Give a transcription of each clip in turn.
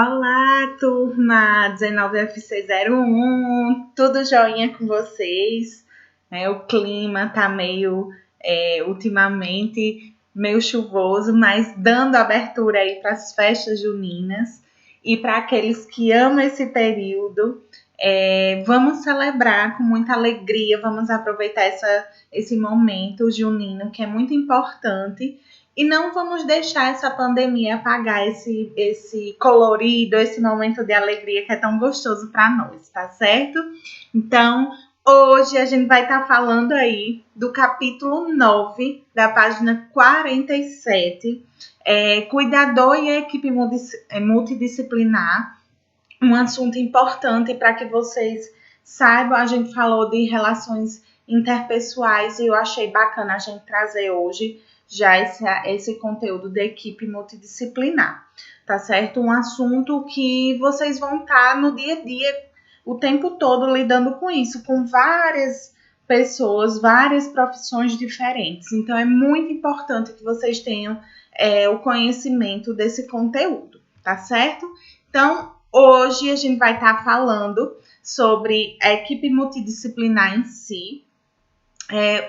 Olá, turma 19FC01, tudo joinha com vocês? O clima tá meio, ultimamente, meio chuvoso, mas dando abertura aí para as festas juninas e para aqueles que amam esse período, vamos celebrar com muita alegria, vamos aproveitar esse momento junino que é muito importante. E não vamos deixar essa pandemia apagar esse colorido, esse momento de alegria que é tão gostoso para nós, tá certo? Então, hoje a gente vai estar falando aí do capítulo 9, da página 47, Cuidador e Equipe Multidisciplinar, um assunto importante para que vocês saibam. A gente falou de relações interpessoais e eu achei bacana a gente trazer hoje já esse conteúdo da equipe multidisciplinar, tá certo? Um assunto que vocês vão estar no dia a dia, o tempo todo, lidando com isso, com várias pessoas, várias profissões diferentes. Então, é muito importante que vocês tenham o conhecimento desse conteúdo, tá certo? Então, hoje a gente vai estar falando sobre a equipe multidisciplinar em si.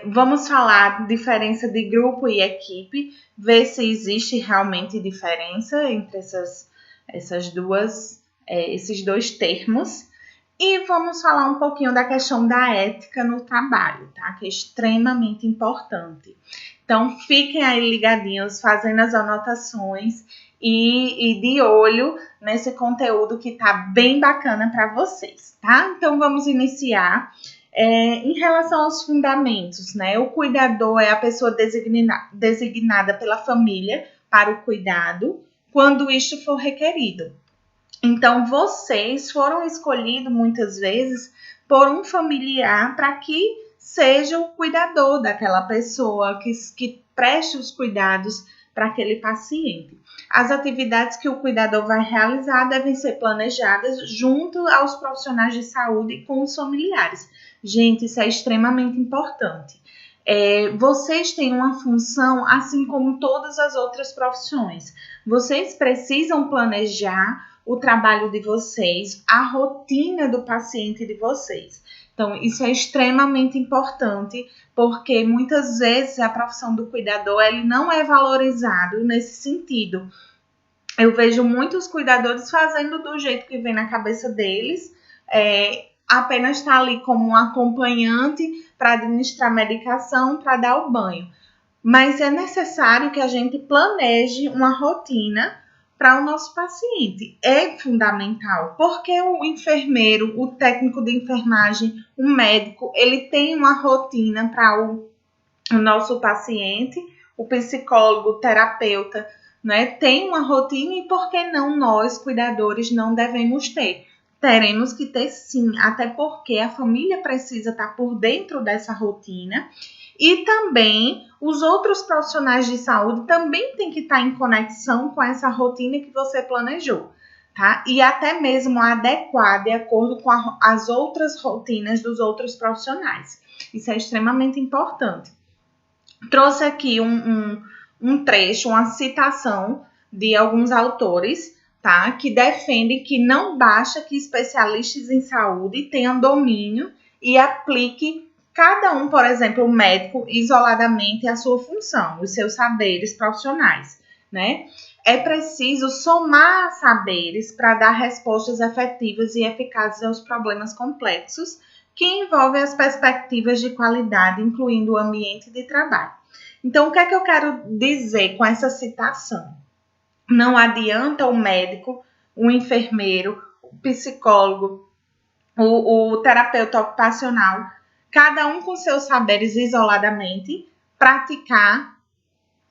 Vamos falar diferença de grupo e equipe, ver se existe realmente diferença entre esses dois termos. E vamos falar um pouquinho da questão da ética no trabalho, tá? Que é extremamente importante. Então, fiquem aí ligadinhos, fazendo as anotações e de olho nesse conteúdo que tá bem bacana para vocês, tá? Então, vamos iniciar. Em relação aos fundamentos, né? O cuidador é a pessoa designada pela família para o cuidado, quando isto for requerido. Então, vocês foram escolhidos muitas vezes por um familiar para que seja o cuidador daquela pessoa, que preste os cuidados para aquele paciente. As atividades que o cuidador vai realizar devem ser planejadas junto aos profissionais de saúde e com os familiares. Gente, isso é extremamente importante. Vocês têm uma função, assim como todas as outras profissões. Vocês precisam planejar o trabalho de vocês, a rotina do paciente de vocês. Então, isso é extremamente importante, porque muitas vezes a profissão do cuidador ele não é valorizado nesse sentido. Eu vejo muitos cuidadores fazendo do jeito que vem na cabeça deles, apenas estar ali como um acompanhante para administrar medicação, para dar o banho. Mas é necessário que a gente planeje uma rotina para o nosso paciente. É fundamental, porque o enfermeiro, o técnico de enfermagem, o médico, ele tem uma rotina para o nosso paciente, o psicólogo, o terapeuta, né, tem uma rotina, e por que não nós, cuidadores, não devemos ter? Teremos que ter sim, até porque a família precisa estar por dentro dessa rotina. E também os outros profissionais de saúde também têm que estar em conexão com essa rotina que você planejou, tá? E até mesmo adequar de acordo com as outras rotinas dos outros profissionais. Isso é extremamente importante. Trouxe aqui um trecho, uma citação de alguns autores, tá? Que defendem que não basta que especialistas em saúde tenham domínio e aplique cada um, por exemplo, o médico, isoladamente a sua função, os seus saberes profissionais, né? É preciso somar saberes para dar respostas efetivas e eficazes aos problemas complexos que envolvem as perspectivas de qualidade, incluindo o ambiente de trabalho. Então, o que é que eu quero dizer com essa citação? Não adianta o médico, o enfermeiro, o psicólogo, o terapeuta ocupacional, cada um com seus saberes isoladamente, praticar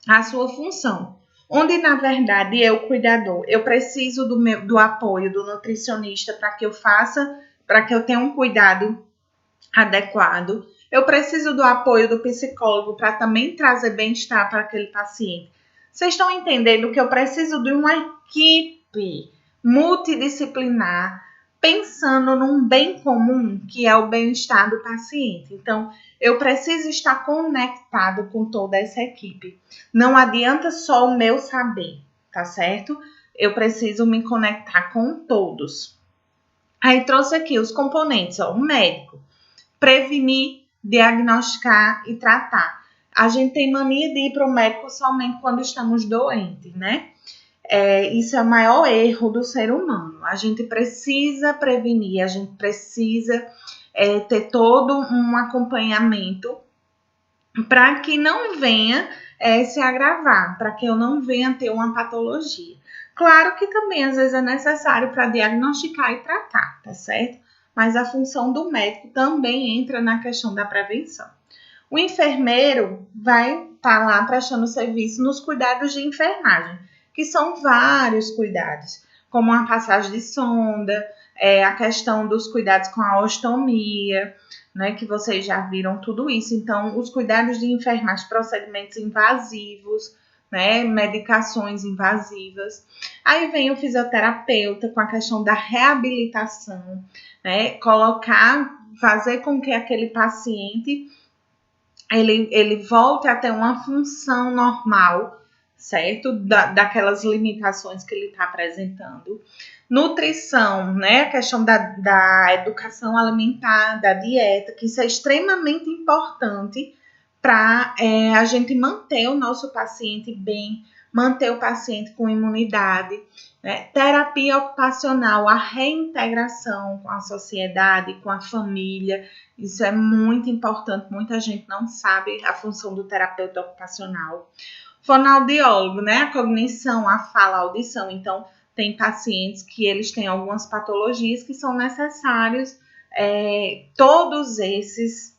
a sua função. Onde, na verdade, eu, cuidador, eu preciso do apoio do nutricionista para que eu tenha um cuidado adequado. Eu preciso do apoio do psicólogo para também trazer bem-estar para aquele paciente. Vocês estão entendendo que eu preciso de uma equipe multidisciplinar pensando num bem comum, que é o bem-estar do paciente. Então, eu preciso estar conectado com toda essa equipe. Não adianta só o meu saber, tá certo? eu preciso me conectar com todos. Aí trouxe aqui os componentes, ó, o médico, prevenir, diagnosticar e tratar. A gente tem mania de ir para o médico somente quando estamos doentes, né? Isso é o maior erro do ser humano. A gente precisa prevenir, a gente precisa ter todo um acompanhamento para que não venha se agravar, para que eu não venha ter uma patologia. Claro que também às vezes é necessário para diagnosticar e tratar, tá certo? Mas a função do médico também entra na questão da prevenção. O enfermeiro vai estar lá prestando serviço nos cuidados de enfermagem, que são vários cuidados, como a passagem de sonda, a questão dos cuidados com a ostomia, né, que vocês já viram tudo isso. Então, os cuidados de enfermagem, procedimentos invasivos, né, medicações invasivas. Aí vem o fisioterapeuta com a questão da reabilitação, né, fazer com que aquele paciente ele volte a ter uma função normal, certo? Daquelas limitações que ele está apresentando. Nutrição, né? A questão da educação alimentar, da dieta, que isso é extremamente importante para a gente manter o nosso paciente bem, manter o paciente com imunidade, né? Terapia ocupacional, a reintegração com a sociedade, com a família, isso é muito importante, muita gente não sabe a função do terapeuta ocupacional. Fonoaudiólogo, né? A cognição, a fala, a audição. Então, tem pacientes que eles têm algumas patologias que são necessários todos esses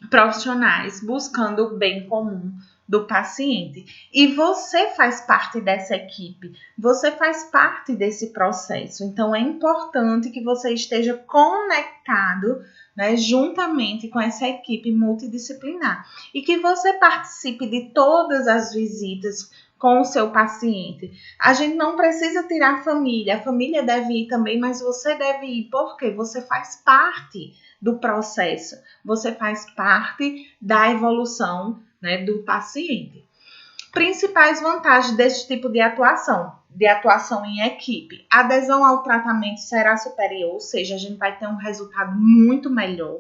profissionais buscando o bem comum do paciente. E você faz parte dessa equipe, você faz parte desse processo. Então, é importante que você esteja conectado, né, juntamente com essa equipe multidisciplinar e que você participe de todas as visitas com o seu paciente. A gente não precisa tirar a família deve ir também, mas você deve ir porque você faz parte do processo, você faz parte da evolução, né, do paciente. Principais vantagens desse tipo de atuação em equipe. A adesão ao tratamento será superior, ou seja, a gente vai ter um resultado muito melhor.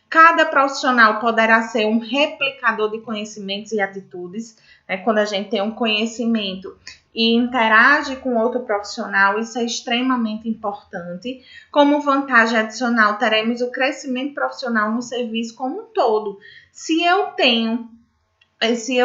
Cada profissional poderá ser um replicador de conhecimentos e atitudes, né? Quando a gente tem um conhecimento e interage com outro profissional, isso é extremamente importante. Como vantagem adicional, teremos o crescimento profissional no serviço como um todo. Se eu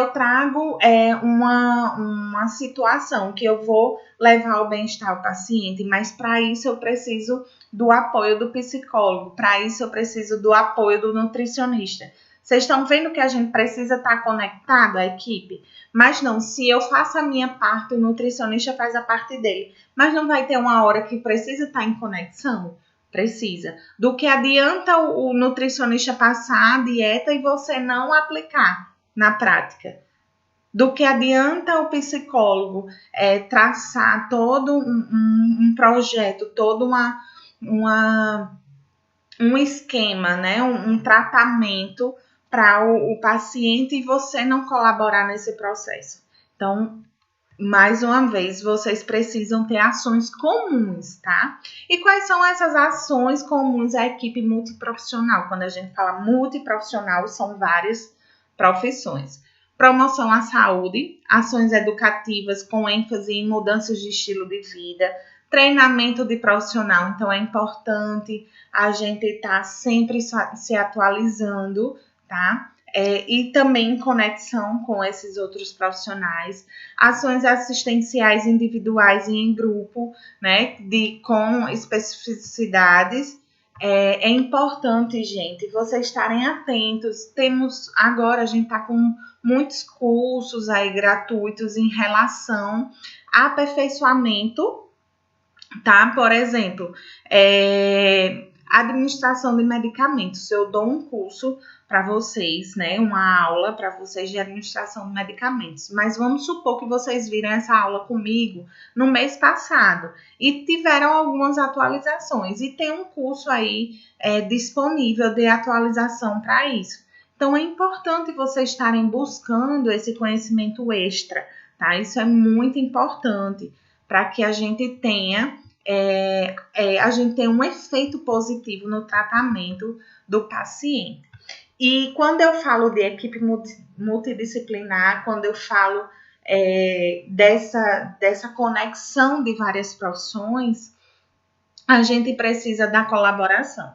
trago uma situação que eu vou levar ao bem-estar ao paciente, mas para isso eu preciso do apoio do psicólogo, para isso eu preciso do apoio do nutricionista. Vocês estão vendo que a gente precisa estar conectado à equipe? Mas não, se eu faço a minha parte, o nutricionista faz a parte dele. Mas não vai ter uma hora que precisa estar em conexão? Precisa. Do que adianta o nutricionista passar a dieta e você não aplicar na prática? Do que adianta o psicólogo traçar todo um projeto, todo um esquema, né? Um tratamento para o paciente e você não colaborar nesse processo. Então, mais uma vez, vocês precisam ter ações comuns, tá? E quais são essas ações comuns à equipe multiprofissional? Quando a gente fala multiprofissional, são várias profissões. Promoção à saúde, ações educativas com ênfase em mudanças de estilo de vida, treinamento de profissional. Então, é importante a gente estar sempre se atualizando, tá? E também em conexão com esses outros profissionais. Ações assistenciais individuais e em grupo, né? Com especificidades. É importante, gente, vocês estarem atentos. Agora, a gente está com muitos cursos aí gratuitos em relação a aperfeiçoamento, tá? Por exemplo, administração de medicamentos. Eu dou um curso para vocês, né? Uma aula para vocês de administração de medicamentos. Mas vamos supor que vocês viram essa aula comigo no mês passado e tiveram algumas atualizações. E tem um curso aí disponível de atualização para isso. Então, é importante vocês estarem buscando esse conhecimento extra, tá? Isso é muito importante para que a gente tenha um efeito positivo no tratamento do paciente. E quando eu falo de equipe multidisciplinar, quando eu falo dessa conexão de várias profissões, a gente precisa da colaboração.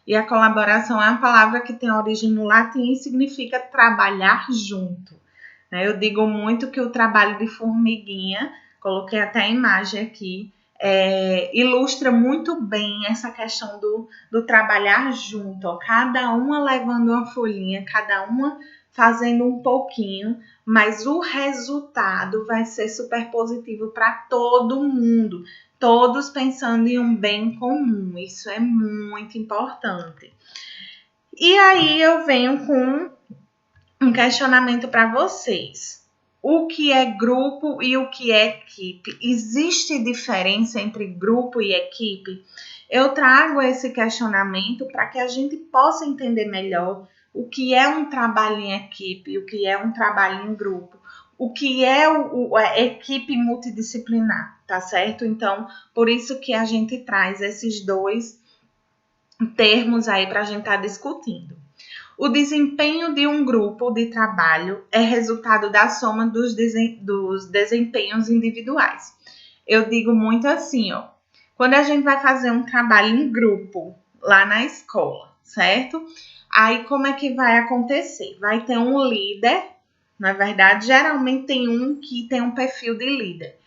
E a colaboração é uma palavra que tem origem no latim e significa trabalhar junto. Eu digo muito que o trabalho de formiguinha, coloquei até a imagem aqui, ilustra muito bem essa questão do trabalhar junto, ó, cada uma levando uma folhinha, cada uma fazendo um pouquinho, mas o resultado vai ser super positivo para todo mundo, todos pensando em um bem comum, isso é muito importante. E aí eu venho com um questionamento para vocês. O que é grupo e o que é equipe? Existe diferença entre grupo e equipe? Eu trago esse questionamento para que a gente possa entender melhor o que é um trabalho em equipe, o que é um trabalho em grupo, o que é a equipe multidisciplinar, tá certo? Então, por isso que a gente traz esses dois termos aí para a gente estar discutindo. O desempenho de um grupo de trabalho é resultado da soma dos desempenhos individuais. Eu digo muito assim, ó, quando a gente vai fazer um trabalho em grupo lá na escola, certo? Aí como é que vai acontecer? Vai ter um líder, na verdade, geralmente tem um que tem um perfil de líder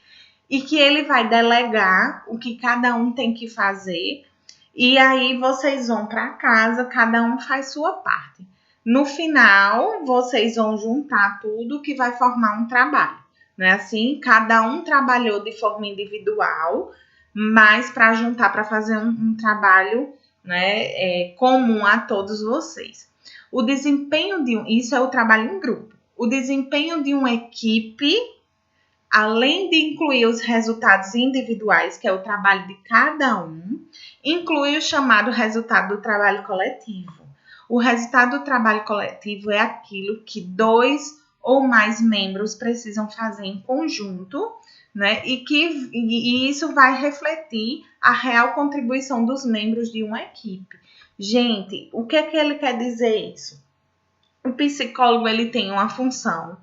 e que ele vai delegar o que cada um tem que fazer. E aí vocês vão para casa, cada um faz sua parte. No final, vocês vão juntar tudo que vai formar um trabalho. Não é assim? Cada um trabalhou de forma individual, mas para juntar para fazer um trabalho, né, comum a todos vocês. O desempenho isso é o trabalho em grupo. O desempenho de uma equipe, além de incluir os resultados individuais, que é o trabalho de cada um, inclui o chamado resultado do trabalho coletivo. O resultado do trabalho coletivo é aquilo que 2 ou mais membros precisam fazer em conjunto, né? E isso vai refletir a real contribuição dos membros de uma equipe. Gente, o que é que ele quer dizer isso? O psicólogo ele tem uma função,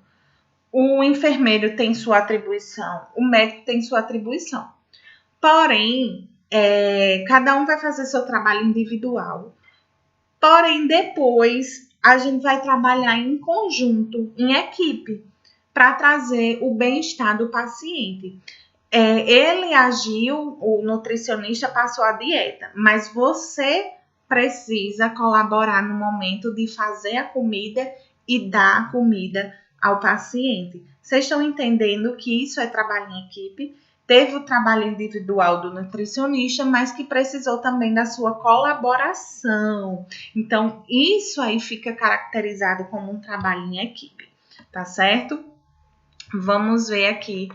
o enfermeiro tem sua atribuição, o médico tem sua atribuição. Porém, cada um vai fazer seu trabalho individual. Porém, depois a gente vai trabalhar em conjunto, em equipe, para trazer o bem-estar do paciente. Ele agiu, o nutricionista passou a dieta, mas você precisa colaborar no momento de fazer a comida e dar a comida ao paciente. Vocês estão entendendo que isso é trabalho em equipe? Teve o trabalho individual do nutricionista, mas que precisou também da sua colaboração. Então, isso aí fica caracterizado como um trabalho em equipe, tá certo? Vamos ver aqui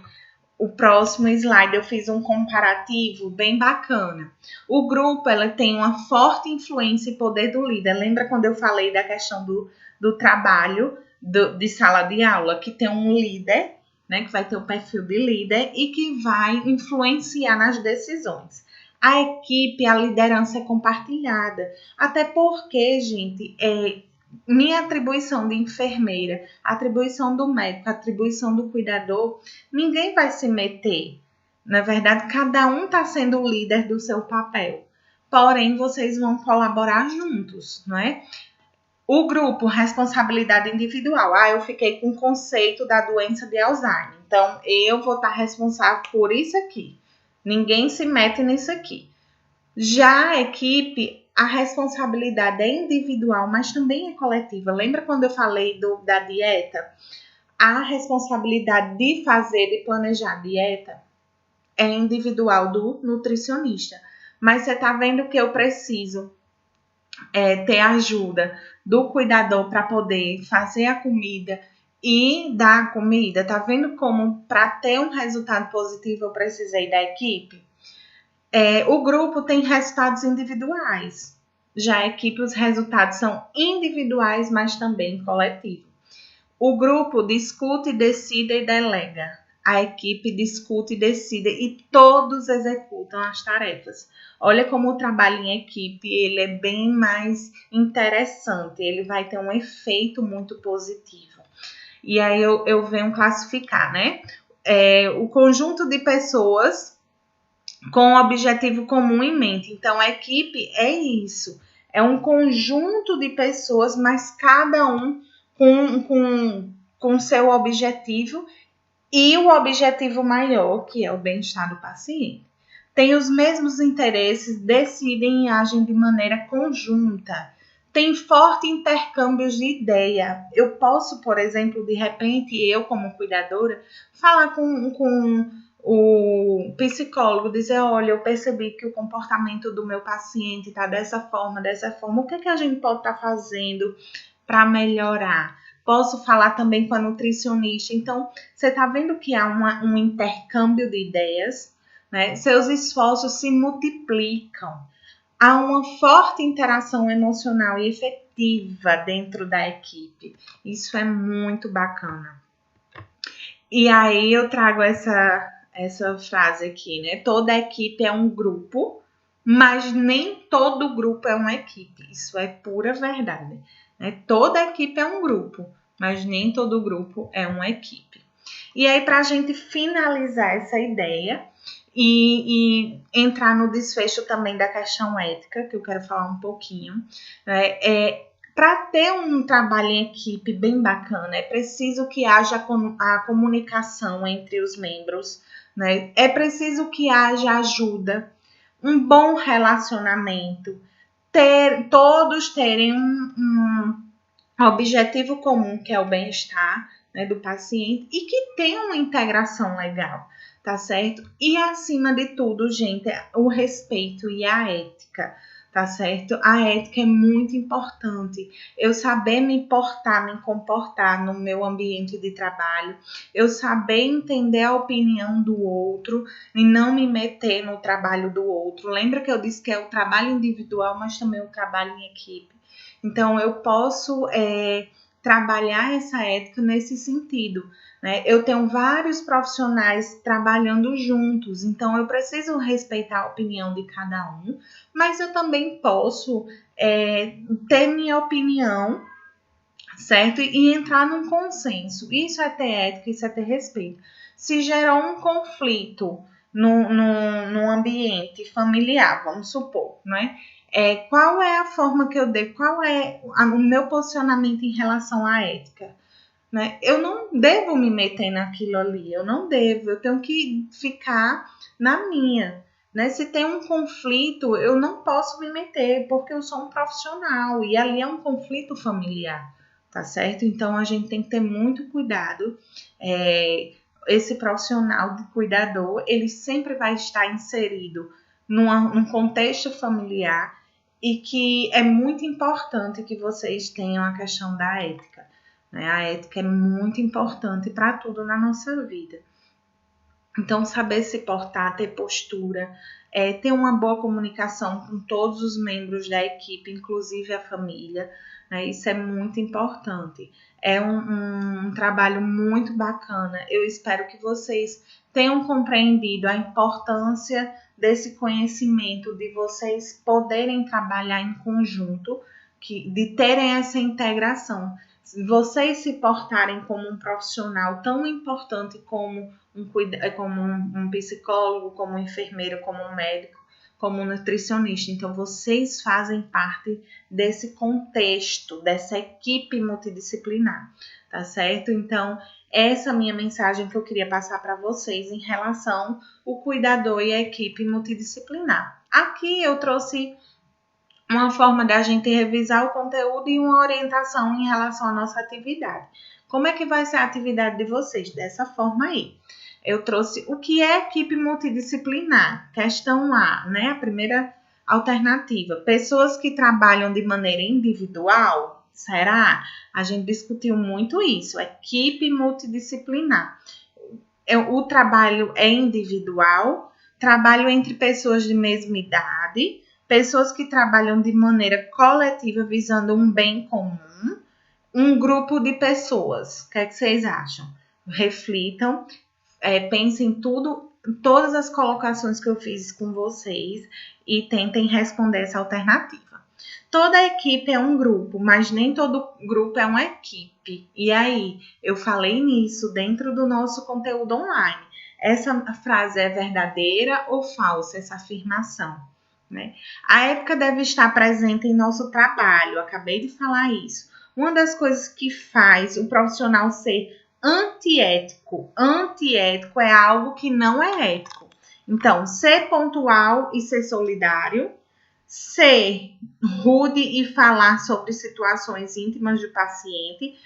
o próximo slide. Eu fiz um comparativo bem bacana. O grupo ela tem uma forte influência e poder do líder. Lembra quando eu falei da questão do trabalho de sala de aula, que tem um líder, né, que vai ter o perfil de líder e que vai influenciar nas decisões. A equipe, a liderança é compartilhada. Até porque, gente, minha atribuição de enfermeira, a atribuição do médico, a atribuição do cuidador, ninguém vai se meter. Na verdade, cada um está sendo o líder do seu papel. Porém, vocês vão colaborar juntos, não é? O grupo, responsabilidade individual. Eu fiquei com o conceito da doença de Alzheimer. Então, eu vou estar responsável por isso aqui. Ninguém se mete nisso aqui. Já a equipe, a responsabilidade é individual, mas também é coletiva. Lembra quando eu falei da dieta? A responsabilidade de fazer, de planejar a dieta é individual do nutricionista. Mas você está vendo que eu preciso ter ajuda do cuidador para poder fazer a comida e dar a comida. Tá vendo como para ter um resultado positivo eu precisei da equipe? O grupo tem resultados individuais. Já a equipe, os resultados são individuais, mas também coletivos. O grupo discute, decide e delega. a equipe discute, decide e todos executam as tarefas. Olha como o trabalho em equipe ele é bem mais interessante, ele vai ter um efeito muito positivo. E aí eu venho classificar, né? O conjunto de pessoas com um objetivo comum em mente. Então, a equipe é isso. É um conjunto de pessoas, mas cada um com seu objetivo e o objetivo maior, que é o bem-estar do paciente. Tem os mesmos interesses, decidem e agem de maneira conjunta. Tem forte intercâmbio de ideia. Eu posso, por exemplo, de repente, eu como cuidadora, falar com o psicólogo, dizer, olha, eu percebi que o comportamento do meu paciente está dessa forma, o que a gente pode estar fazendo para melhorar? Posso falar também com a nutricionista. Então, você está vendo que há um intercâmbio de ideias, né? Seus esforços se multiplicam. Há uma forte interação emocional e efetiva dentro da equipe. Isso é muito bacana. E aí eu trago essa frase aqui, né? Toda equipe é um grupo, mas nem todo grupo é uma equipe. Isso é pura verdade. Né? Toda equipe é um grupo, mas nem todo grupo é uma equipe. E aí, para a gente finalizar essa ideia e entrar no desfecho também da questão ética, que eu quero falar um pouquinho, né? Para ter um trabalho em equipe bem bacana, é preciso que haja a comunicação entre os membros, né? É preciso que haja ajuda, um bom relacionamento, todos terem um objetivo comum, que é o bem-estar, né, do paciente, e que tenham uma integração legal, tá certo? E acima de tudo, gente, o respeito e a ética. Tá certo? A ética é muito importante. Eu saber me portar, me comportar no meu ambiente de trabalho, eu saber entender a opinião do outro e não me meter no trabalho do outro. Lembra que eu disse que é o trabalho individual, mas também o trabalho em equipe. Então, eu posso trabalhar essa ética nesse sentido. Né? Eu tenho vários profissionais trabalhando juntos, então eu preciso respeitar a opinião de cada um, mas eu também posso ter minha opinião, certo? E entrar num consenso. Isso é ter ética, isso é ter respeito. Se gerou um conflito no ambiente familiar, vamos supor, né? Qual é a forma que eu devo, qual é o meu posicionamento em relação à ética? Né? Eu não devo me meter naquilo ali, eu não devo, eu tenho que ficar na minha. Né? Se tem um conflito, eu não posso me meter, porque eu sou um profissional e ali é um conflito familiar, tá certo? Então a gente tem que ter muito cuidado. Esse profissional de cuidador, ele sempre vai estar inserido num contexto familiar e que é muito importante que vocês tenham a questão da ética. Né? A ética é muito importante para tudo na nossa vida. Então, saber se portar, ter postura, ter uma boa comunicação com todos os membros da equipe, inclusive a família, né? Isso é muito importante. É um trabalho muito bacana. Eu espero que vocês tenham compreendido a importância desse conhecimento, de vocês poderem trabalhar em conjunto, de terem essa integração. Vocês se portarem como um profissional tão importante como um psicólogo, como um enfermeiro, como um médico, como um nutricionista. Então, vocês fazem parte desse contexto, dessa equipe multidisciplinar, tá certo? Então, essa é a minha mensagem que eu queria passar para vocês em relação ao cuidador e a equipe multidisciplinar. Aqui eu trouxe uma forma da gente revisar o conteúdo e uma orientação em relação à nossa atividade. Como é que vai ser a atividade de vocês? Dessa forma aí. Eu trouxe o que é equipe multidisciplinar. Questão A, né? A primeira alternativa. Pessoas que trabalham de maneira individual? Será? A gente discutiu muito isso. Equipe multidisciplinar. O trabalho é individual, trabalho entre pessoas de mesma idade, pessoas que trabalham de maneira coletiva visando um bem comum, um grupo de pessoas. O que é que vocês acham? Reflitam. pensem em todas as colocações que eu fiz com vocês e tentem responder essa alternativa. Toda equipe é um grupo, mas nem todo grupo é uma equipe. E aí, eu falei nisso dentro do nosso conteúdo online. Essa frase é verdadeira ou falsa, essa afirmação, né? A ética deve estar presente em nosso trabalho, acabei de falar isso. Uma das coisas que faz o profissional ser antiético é algo que não é ético. Então, ser pontual e ser solidário, ser rude e falar sobre situações íntimas do paciente,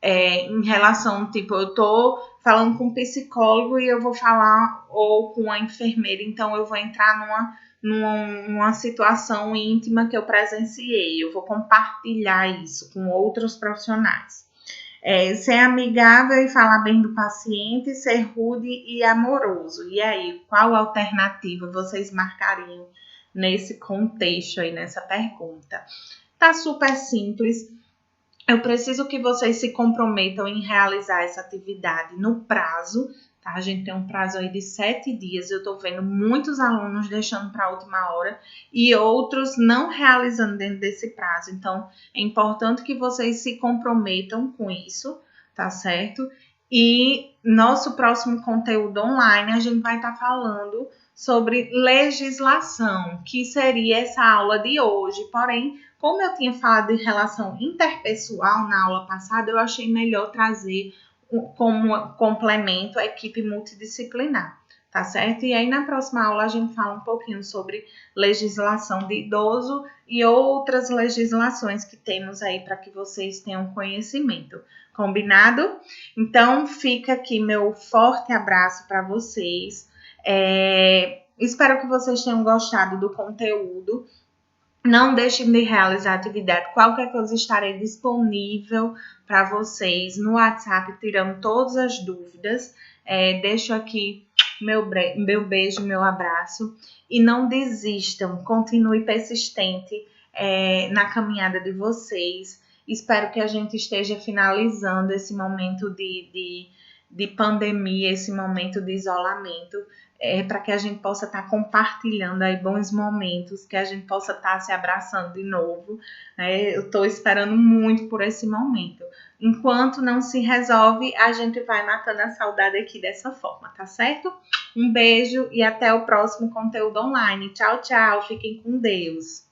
em relação, tipo, eu tô falando com um psicólogo e eu vou falar ou com a enfermeira, então eu vou entrar numa situação íntima que eu presenciei, eu vou compartilhar isso com outros profissionais. Ser amigável e falar bem do paciente, ser rude e amoroso. E aí, qual alternativa vocês marcariam nesse contexto aí, nessa pergunta? Tá super simples. Eu preciso que vocês se comprometam em realizar essa atividade no prazo, tá? A gente tem um prazo aí de 7 dias. Eu tô vendo muitos alunos deixando para a última hora e outros não realizando dentro desse prazo. Então, é importante que vocês se comprometam com isso, tá certo? E nosso próximo conteúdo online, a gente vai estar falando sobre legislação, que seria essa aula de hoje. Porém, como eu tinha falado de relação interpessoal na aula passada, eu achei melhor trazer como complemento a equipe multidisciplinar, tá certo? E aí na próxima aula a gente fala um pouquinho sobre legislação de idoso e outras legislações que temos aí para que vocês tenham conhecimento. Combinado? Então fica aqui meu forte abraço para vocês. Espero que vocês tenham gostado do conteúdo. Não deixem de realizar a atividade. Qualquer coisa estarei disponível para vocês no WhatsApp, tirando todas as dúvidas. Deixo aqui meu beijo, meu abraço. E não desistam, continue persistente na caminhada de vocês. Espero que a gente esteja finalizando esse momento de pandemia, esse momento de isolamento, para que a gente possa estar compartilhando aí bons momentos, que a gente possa estar se abraçando de novo. Eu estou esperando muito por esse momento. Enquanto não se resolve, a gente vai matando a saudade aqui dessa forma, tá certo? Um beijo e até o próximo conteúdo online. Tchau, tchau. Fiquem com Deus.